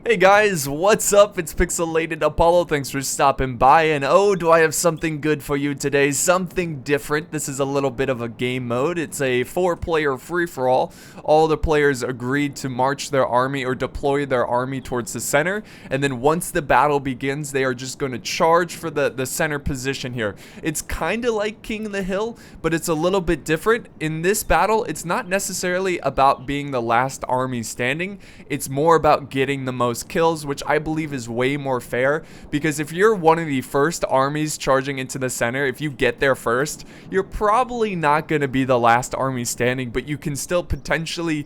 Hey guys, what's up? It's Pixelated Apollo. Thanks for stopping by. And oh, do I have something good for you today? Something different. This is a little bit of a game mode. It's a 4-player free-for-all. All the players agreed to march their army or deploy their army towards the center. And then once the battle begins, they are just going to charge for the center position here. It's kind of like King of the Hill, but it's a little bit different. In this battle, it's not necessarily about being the last army standing. It's more about getting the most kills, which I believe is way more fair, because if you're one of the first armies charging into the center, if you get there first, you're probably not going to be the last army standing, but you can still potentially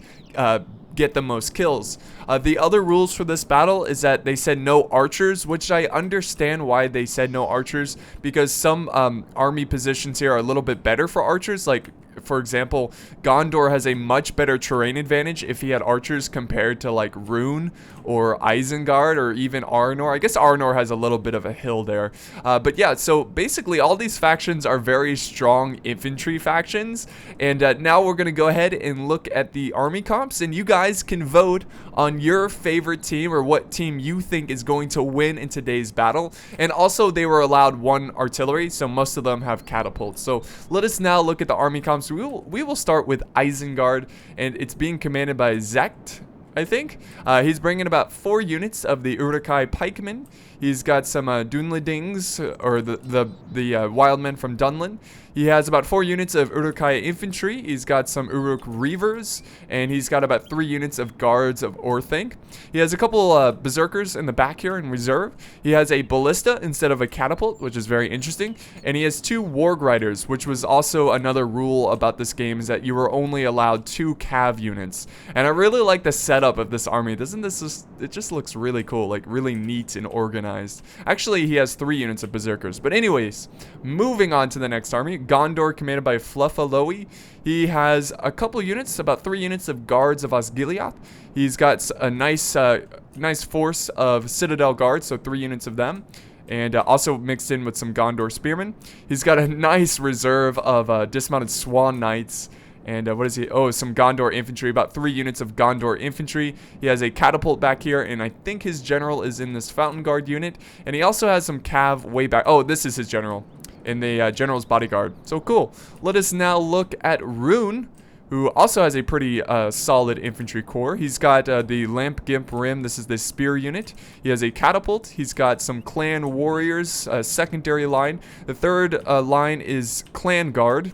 get the most kills. The other rules for this battle is that they said no archers, which I understand why they said no archers, because some army positions here are a little bit better for archers. Like, for example, Gondor has a much better terrain advantage if he had archers compared to like Rune or Isengard or even Arnor. I guess Arnor has a little bit of a hill there. But yeah, so basically all these factions are very strong infantry factions. And now we're going to go ahead and look at the army comps, and you guys can vote on your favorite team or what team you think is going to win in today's battle. And also they were allowed one artillery, so most of them have catapults. So let us now look at the army comps. We will start with Isengard, and it's being commanded by Zekt, I think. He's bringing about 4 units of the Uruk-hai pikemen. He's got some Dunlendings, or the wild men from Dunland. He has about 4 units of Uruk-hai infantry. He's got some Uruk reavers, and he's got about 3 units of guards of Orthanc. He has a couple berserkers in the back here in reserve. He has a ballista instead of a catapult, which is very interesting. And he has 2 warg riders, which was also another rule about this game, is that you were only allowed 2 cav units. And I really like the setup of this army. Doesn't this just, it just looks really cool, like really neat and organized. Actually, he has 3 units of berserkers. But anyways, moving on to the next army. Gondor, commanded by Fluffaloe. He has a couple units, about 3 units of guards of Osgiliath. He's got a nice force of Citadel guards, so 3 units of them. And also mixed in with some Gondor spearmen. He's got a nice reserve of dismounted Swan Knights. And what is he? Oh, some Gondor infantry, about 3 units of Gondor infantry. He has a catapult back here, and I think his general is in this Fountain Guard unit. And he also has some cav way back. Oh, this is his general in the general's bodyguard. So cool. Let us now look at Rune, who also has a pretty solid infantry corps. He's got the Lamp Gimp Rim. This is the spear unit. He has a catapult. He's got some clan warriors, secondary line. The third line is clan guard.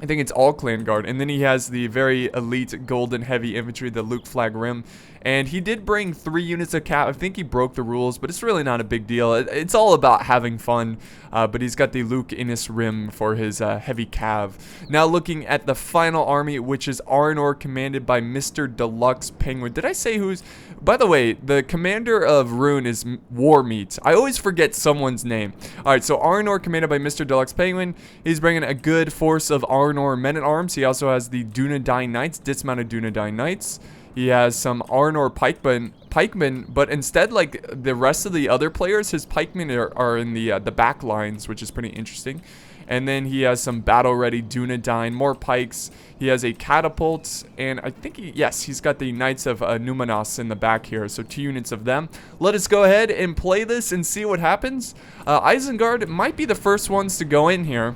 I think it's all clan guard. And then he has the very elite golden heavy infantry, the Luke Flag Rim. And he did bring 3 units of cav. I think he broke the rules, but it's really not a big deal. It's all about having fun. But he's got the Luke Innis Rim for his heavy cav. Now looking at the final army, which is Arnor, commanded by Mr. Deluxe Penguin. Did I say who's... By the way, the commander of Rune is Warmeat. I always forget someone's name. Alright, so Arnor, commanded by Mr. Deluxe Penguin. He's bringing a good force of Arnor men-at-arms. He also has the Dunedain Knights, dismounted Dunedain Knights. He has some Arnor pikemen, but instead, like the rest of the other players, his pikemen are in the back lines, which is pretty interesting. And then he has some battle-ready Dunedain, more pikes. He has a catapult, and I think, he's got the Knights of Numanos in the back here, so 2 units of them. Let us go ahead and play this and see what happens. Isengard might be the first ones to go in here.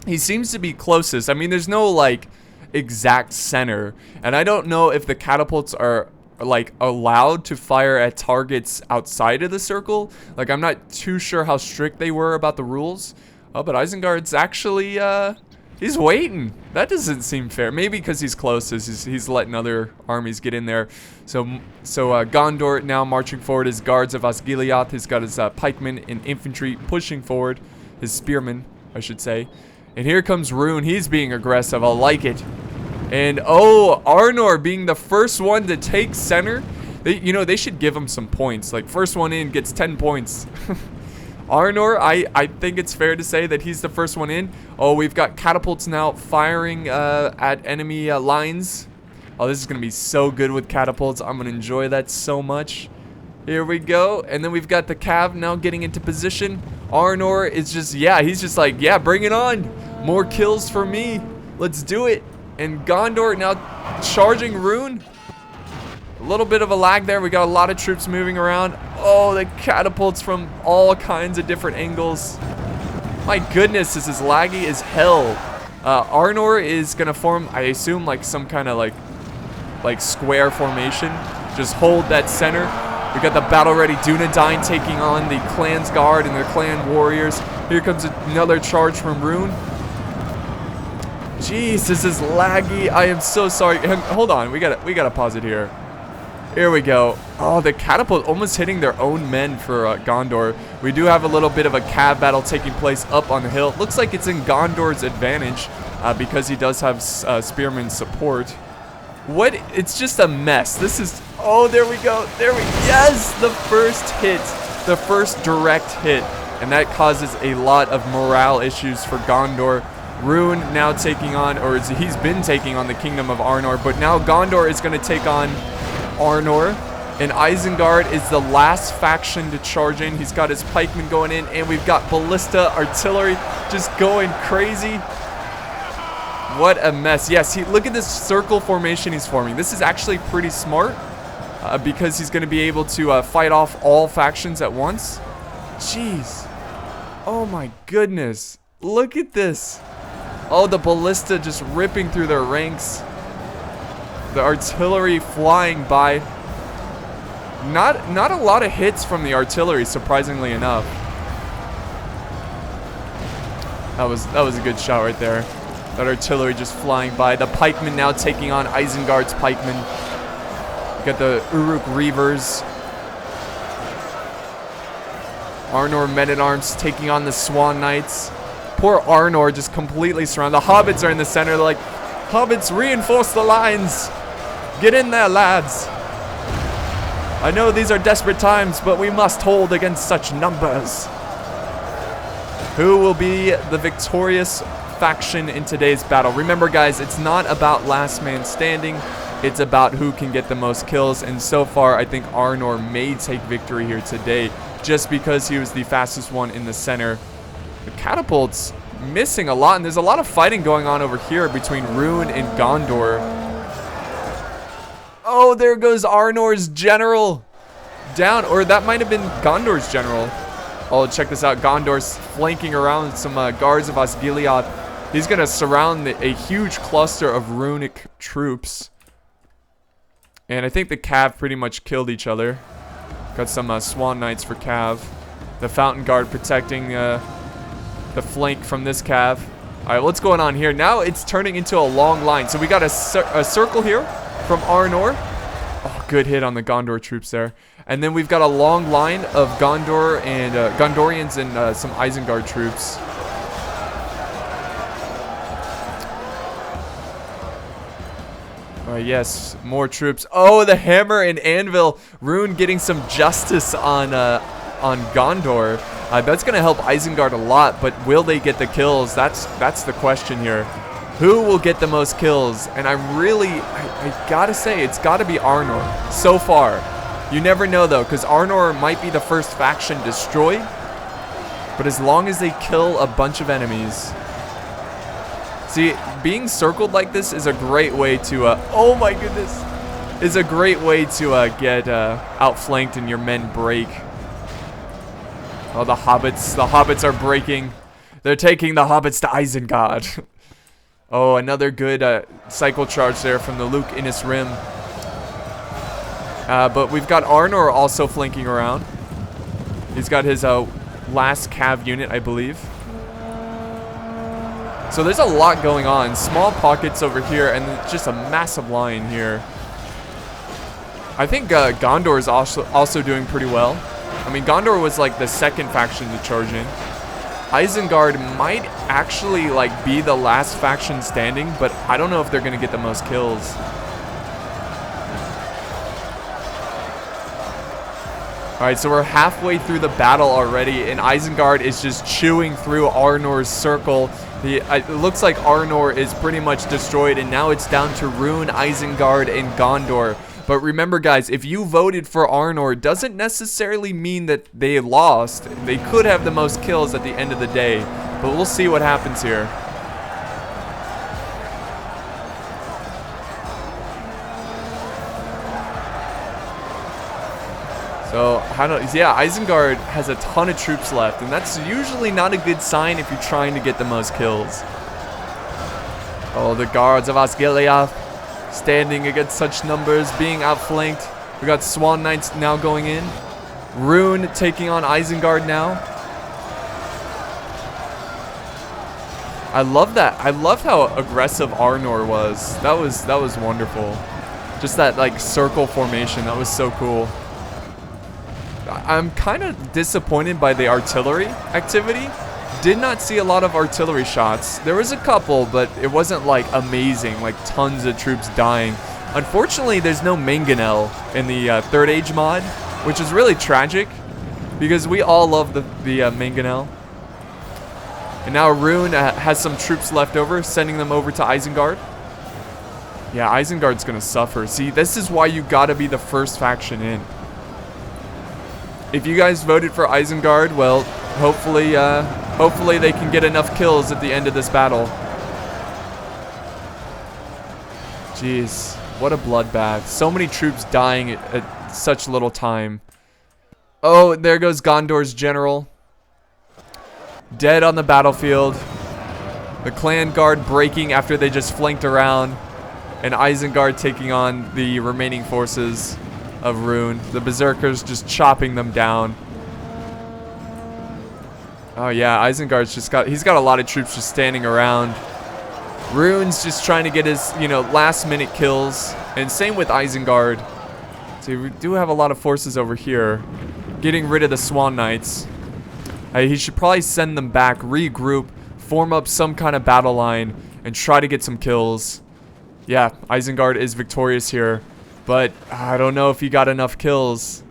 He seems to be closest. I mean, there's no, like, exact center, and I don't know if the catapults are like allowed to fire at targets outside of the circle. Like, I'm not too sure how strict they were about the rules. Oh, but Isengard's actually he's waiting. That doesn't seem fair. Maybe because he's closest, he's letting other armies get in there. So Gondor now marching forward. His guards of Osgiliath. He's got his pikemen and infantry pushing forward, his spearmen, I should say. And here comes Rune. He's being aggressive. I like it. And oh, Arnor being the first one to take center. They should give him some points. Like, first one in gets 10 points. Arnor, I think it's fair to say that he's the first one in. Oh, we've got catapults now firing at enemy lines. Oh, this is going to be so good with catapults. I'm going to enjoy that so much. Here we go. And then we've got the cav now getting into position. Arnor is just, he's just like, bring it on. More kills for me. Let's do it. And Gondor now charging Rune. little bit of a lag there. We got a lot of troops moving around. Oh, the catapults from all kinds of different angles. My goodness, this is laggy as hell. Arnor is gonna form, I assume, like some kind of like square formation. Just hold that center. We got the battle-ready Dunedain taking on the clan's guard and their clan warriors. Here comes another charge from Rune. Jeez, this is laggy. I am so sorry. Hold on, we gotta pause it here. Here we go. Oh, the catapult almost hitting their own men for Gondor. We do have a little bit of a cav battle taking place up on the hill. Looks like it's in Gondor's advantage because he does have spearman support. What? It's just a mess. This is... Oh, there we go. Yes! The first hit. The first direct hit. And that causes a lot of morale issues for Gondor. Rune now taking on, or he's been taking on the Kingdom of Arnor, but now Gondor is going to take on Arnor. And Isengard is the last faction to charge in. He's got his pikemen going in, and we've got ballista artillery just going crazy. What a mess. Yes, look at this circle formation he's forming. This is actually pretty smart because he's going to be able to fight off all factions at once. Jeez. Oh my goodness. Look at this. Oh, the ballista just ripping through their ranks. The artillery flying by. Not a lot of hits from the artillery, surprisingly enough. That was a good shot right there. That artillery just flying by. The pikemen now taking on Isengard's pikemen. Got the Uruk Reavers. Arnor men-at-arms taking on the Swan Knights. Poor Arnor just completely surrounded. The hobbits are in the center. They're like, hobbits, reinforce the lines. Get in there, lads. I know these are desperate times, but we must hold against such numbers. Who will be the victorious faction in today's battle? Remember, guys, it's not about last man standing. It's about who can get the most kills. And so far, I think Arnor may take victory here today just because he was the fastest one in the center. The catapult's missing a lot, and there's a lot of fighting going on over here between Rune and Gondor. Oh, there goes Arnor's general down, or that might have been Gondor's general. Oh, check this out. Gondor's flanking around some guards of Osgiliath. He's going to surround a huge cluster of runic troops. And I think the Cav pretty much killed each other. Got some Swan Knights for Cav. The Fountain Guard protecting the flank from this Cav. Alright, what's going on here? Now it's turning into a long line. So we got a circle here from Arnor. Oh, good hit on the Gondor troops there. And then we've got a long line of Gondor and Gondorians and some Isengard troops. Yes, more troops. Oh, the hammer and anvil. Rune getting some justice on Gondor. That's going to help Isengard a lot, but will they get the kills? That's the question here. Who will get the most kills? And I gotta say, it's gotta be Arnor so far. You never know though, because Arnor might be the first faction destroyed, but as long as they kill a bunch of enemies. See, being circled like this is a great way to, oh my goodness, is a great way to get outflanked and your men break. Oh, the hobbits are breaking. They're taking the hobbits to Isengard. Oh, another good cycle charge there from the Luke Innis Rim. But we've got Arnor also flanking around. He's got his last Cav unit, I believe. So there's a lot going on. Small pockets over here and just a massive line here. I think Gondor is also doing pretty well. I mean, Gondor was like the second faction to charge in. Isengard might actually like be the last faction standing, but I don't know if they're going to get the most kills. Alright, so we're halfway through the battle already, and Isengard is just chewing through Arnor's circle. It looks like Arnor is pretty much destroyed, and now it's down to Rune, Isengard, and Gondor. But remember, guys, if you voted for Arnor, doesn't necessarily mean that they lost. They could have the most kills at the end of the day, but we'll see what happens here. So, yeah, Isengard has a ton of troops left, and that's usually not a good sign if you're trying to get the most kills. Oh, the guards of Osgiliath standing against such numbers, being outflanked. We got Swan Knights now going in. Rune taking on Isengard now. I love that. I love how aggressive Arnor was. That was wonderful. Just that like circle formation. That was so cool. I'm kind of disappointed by the artillery activity. Did not see a lot of artillery shots. There was a couple, but it wasn't like amazing, like tons of troops dying. Unfortunately, there's no mangonel in the Third Age mod, which is really tragic because we all love the mangonel. And now Rune has some troops left over, sending them over to Isengard. Yeah, Isengard's gonna suffer. See, this is why you gotta be the first faction in. If you guys voted for Isengard, well, hopefully they can get enough kills at the end of this battle. Jeez, what a bloodbath. So many troops dying at such little time. Oh, there goes Gondor's general. Dead on the battlefield. The clan guard breaking after they just flanked around. And Isengard taking on the remaining forces of Rune. The berserkers just chopping them down. Oh yeah, Isengard's he's got a lot of troops just standing around. Rune's just trying to get his, last minute kills. And same with Isengard. So we do have a lot of forces over here. Getting rid of the Swan Knights. He should probably send them back, regroup, form up some kind of battle line, and try to get some kills. Yeah, Isengard is victorious here. But I don't know if he got enough kills.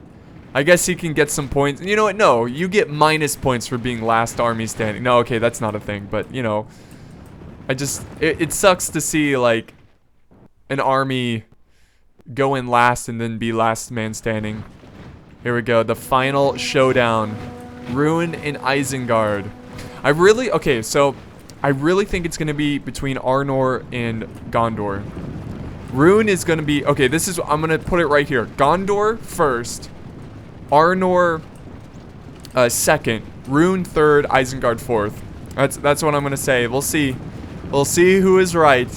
I guess he can get some points. You know what? No, you get minus points for being last army standing. No, okay, that's not a thing. But, it sucks to see, like, an army go in last and then be last man standing. Here we go. The final showdown. Rune and Isengard. I really think it's going to be between Arnor and Gondor. Rune is going to be... Okay, I'm going to put it right here. Gondor first. Arnor second. Rune third. Isengard fourth. That's what I'm going to say. We'll see. We'll see who is right.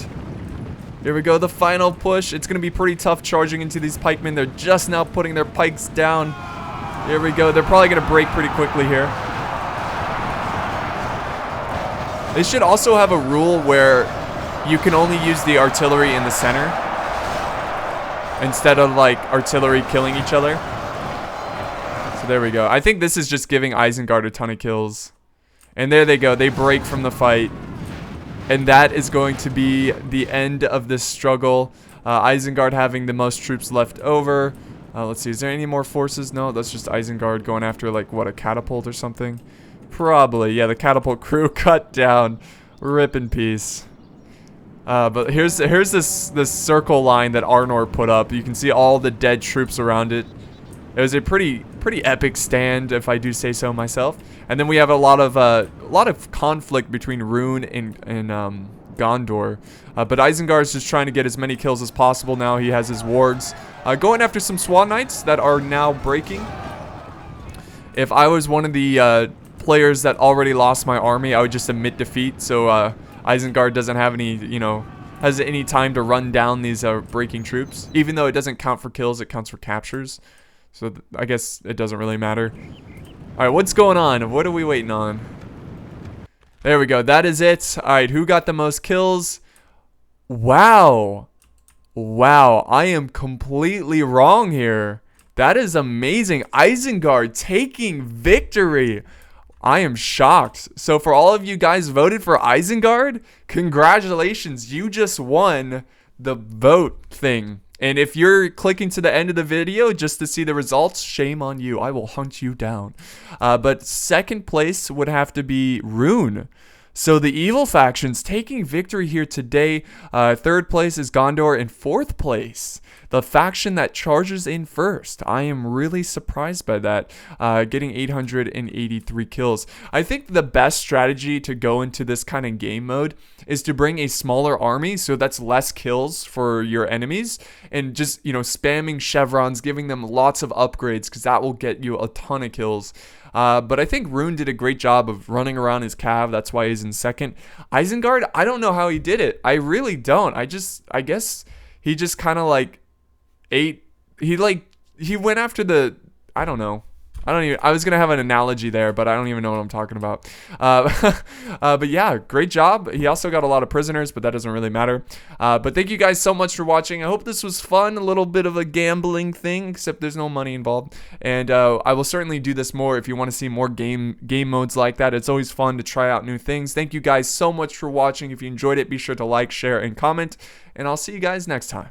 Here we go. The final push. It's going to be pretty tough charging into these pikemen. They're just now putting their pikes down. Here we go. They're probably going to break pretty quickly here. They should also have a rule where you can only use the artillery in the center instead of like artillery killing each other. So there we go. I think this is just giving Isengard a ton of kills. And there they go. They break from the fight. And that is going to be the end of this struggle. Isengard having the most troops left over. Let's see. Is there any more forces? No, that's just Isengard going after, like, what, a catapult or something? Probably. Yeah, the catapult crew cut down. Rip in peace. But here's this circle line that Arnor put up. You can see all the dead troops around it. It was a pretty epic stand, if I do say so myself. And then we have a lot of conflict between Rune and Gondor. But Isengard's just trying to get as many kills as possible now. He has his wargs. Going after some Swan Knights that are now breaking. If I was one of the players that already lost my army, I would just admit defeat. So Isengard doesn't have any, has any time to run down these breaking troops. Even though it doesn't count for kills, it counts for captures. So I guess it doesn't really matter. Alright, what's going on? What are we waiting on? There we go. That is it. Alright, who got the most kills? Wow. Wow, I am completely wrong here. That is amazing. Isengard taking victory. I am shocked. So for all of you guys voted for Isengard, congratulations. You just won the vote thing. And if you're clicking to the end of the video just to see the results, shame on you. I will hunt you down. But second place would have to be Rune. So the evil faction's taking victory here today. Third place is Gondor. In fourth place, the faction that charges in first. I am really surprised by that, getting 883 kills. I think the best strategy to go into this kind of game mode is to bring a smaller army, so that's less kills for your enemies, and just, spamming chevrons, giving them lots of upgrades, because that will get you a ton of kills. But I think Rune did a great job of running around his cav. That's why he's in second. Isengard, I don't know how he did it. I really don't. I guess he just kind of he went after I don't know. I was going to have an analogy there, but I don't even know what I'm talking about. But yeah, great job. He also got a lot of prisoners, but that doesn't really matter. But thank you guys so much for watching. I hope this was fun. A little bit of a gambling thing, except there's no money involved. And I will certainly do this more if you want to see more game modes like that. It's always fun to try out new things. Thank you guys so much for watching. If you enjoyed it, be sure to like, share, and comment. And I'll see you guys next time.